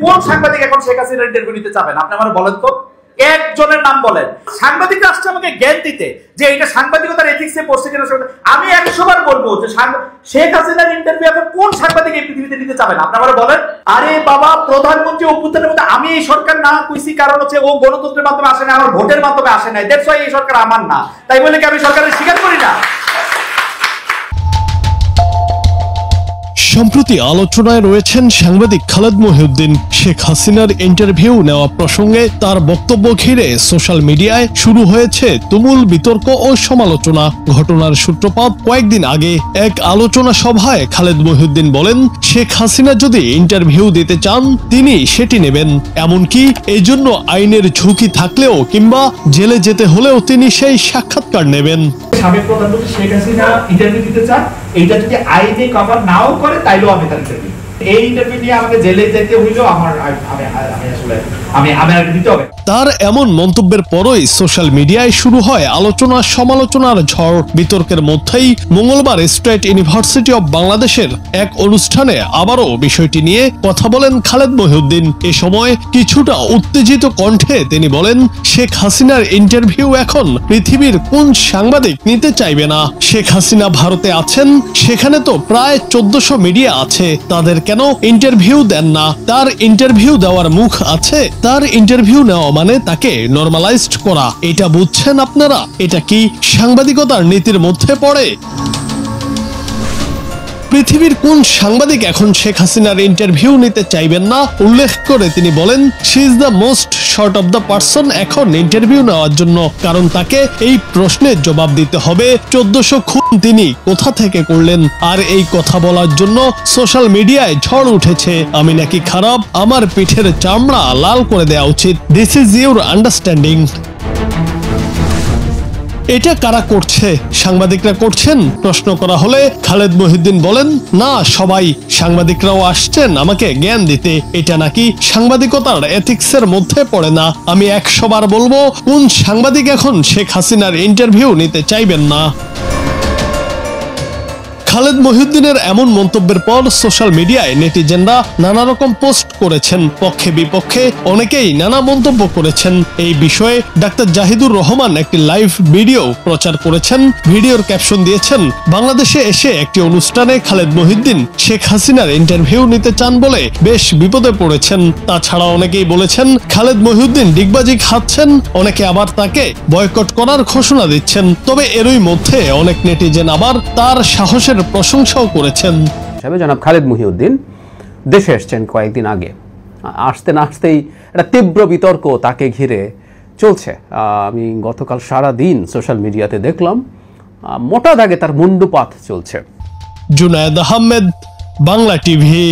কোন সাংবাদিক এখন শেখ হাসিনার ইন্টারভিউ নিতে চাবেন? আপনি আমার বলেন তো, একজনের নাম বলেন। সাংবাদিক আসছে আমাকে জ্ঞান দিতে যে এটা সাংবাদিকতার এথিক্সে পড়ছে কিনা। আমি 100 বার বলবো যে শেখ হাসিনার ইন্টারভিউ এখন কোন সাংবাদিক এই পৃথিবীতে নিতে চাবেন? আপনি আমার বলেন। আরে বাবা, প্রধানমন্ত্রী অভ্যুত্থানের মধ্যে আমি এই সরকার না কইছি, কারণ হচ্ছে ও গণতন্ত্রের মাধ্যমে আসে না, আমার ভোটের মাধ্যমে আসে নাই। দ্যাটস ওয়াই এই সরকার আমার না। তাই বলে কি আমি সরকারের স্বীকার করি না? সম্প্রতি আলোচনায় রয়েছেন সাংবাদিক খালেদ মহিউদ্দিন। শেখ হাসিনার ইন্টারভিউ নেওয়া প্রসঙ্গে তার বক্তব্য ঘিরে সোশ্যাল মিডিয়ায় শুরু হয়েছে তুমুল বিতর্ক ও সমালোচনা। ঘটনার সূত্রপাত কয়েকদিন আগে এক আলোচনা সভায় খালেদ মহিউদ্দিন বলেন, শেখ হাসিনা যদি ইন্টারভিউ দিতে চান তিনি সেটি নেবেন, এমনকি এই জন্য আইনের ঝুঁকি থাকলেও কিংবা জেলে যেতে হলেও তিনি সেই সাক্ষাৎকার নেবেন। সাবেক প্রধানমন্ত্রী শেখ হাসিনা ইন্টারভিউ দিতে চান, এইটা যদি আইনে কভার নাও করে তাইলেও আমি তার ইন্টারভিউ, এই ইন্টারভিউ নিয়ে আমাকে জেলে যেতে হইলেও আমি দিতে হবে। তার এমন মন্তব্যের পরই সোশ্যাল মিডিয়ায় শুরু হয় আলোচনা সমালোচনার ঝড়। বিতর্কের মধ্যেই মঙ্গলবার স্টেট ইউনিভার্সিটি অব বাংলাদেশের এক অনুষ্ঠানে আবারও বিষয়টি নিয়ে কথা বলেন খালেদ মহিউদ্দিন। এ সময় কিছুটা উত্তেজিত কণ্ঠে তিনি বলেন, শেখ হাসিনার ইন্টারভিউ এখন পৃথিবীর কোন সাংবাদিক নিতে চাইবে না? শেখ হাসিনা ভারতে আছেন, সেখানে তো প্রায় 1400 মিডিয়া আছে, তাদের কেন ইন্টারভিউ দেন না? তার ইন্টারভিউ দেওয়ার মুখ আছে, তার ইন্টারভিউ নেওয়া মানে তাকে নরমালাইজড করা। এটা বুঝছেন আপনারা? এটা কি সাংবাদিকতার নীতির মধ্যে পড়ে? পৃথিবীর কোন সাংবাদিক এখন শেখ হাসিনার ইন্টারভিউ নিতে চাইবেন না? উল্লেখ করে তিনি বলেন, she is the most short of the person এখন ইন্টারভিউ নেওয়ার জন্য, কারণ তাকে এই প্রশ্নের জবাব দিতে হবে 1400 খুন তিনি কোথা থেকে করলেন। আর এই কথা বলার জন্য সোশ্যাল মিডিয়ায় ঝড় উঠেছে, আমি নাকি খারাপ, আমার পিঠের চামড়া লাল করে দেওয়া উচিত। This is your understanding. এটা কারা করছে? সাংবাদিকরা করছেন? প্রশ্ন করা হলে খালেদ মহিউদ্দিন বলেন, না, সবাই। সাংবাদিকরাও আসছেন আমাকে জ্ঞান দিতে। এটা নাকি সাংবাদিকতার এথিক্সের মধ্যে পড়ে না। আমি 100 বার বলবো, কোন সাংবাদিক এখন শেখ হাসিনার ইন্টারভিউ নিতে চাইবেন না? খালেদ মহিউদ্দিনের এমন মন্তব্যের পর সোশ্যাল মিডিয়ায় নেটিজেনরা নানা রকম পোস্ট করেছেন, পক্ষে বিপক্ষে অনেকেই নানা মন্তব্য করেছেন। এই বিষয়ে ডাক্তার জাহিদুর রহমান একটি লাইভ ভিডিও প্রচার করেছেন। ভিডিওর ক্যাপশন দিয়েছেন, বাংলাদেশে এসে একটি অনুষ্ঠানে খালেদ মহিউদ্দিন শেখ হাসিনার ইন্টারভিউ নিতে চান বলে বেশ বিপদে পড়েছেন। তাছাড়া অনেকেই বলেছেন খালেদ মহিউদ্দিন ডিগবাজি খাচ্ছেন, অনেকে আবার তাকে বয়কট করার ঘোষণা দিচ্ছেন। তবে এরই মধ্যে অনেক নেটিজেন আবার তার সাহসের প্রশংসাও করেছেন। জনাব খালেদ মহিউদ্দিন দেশে এসেছেন কয়েকদিন আগে। আসতে না আসতেই একটা তীব্র বিতর্ক তাকে ঘিরে চলছে। আমি গতকাল সারা দিন সোশ্যাল মিডিয়াতে দেখলাম মোটা দাগে তার মুন্ডুপাত চলছে। জুনায়েদ আহমেদ, বাংলা টিভি।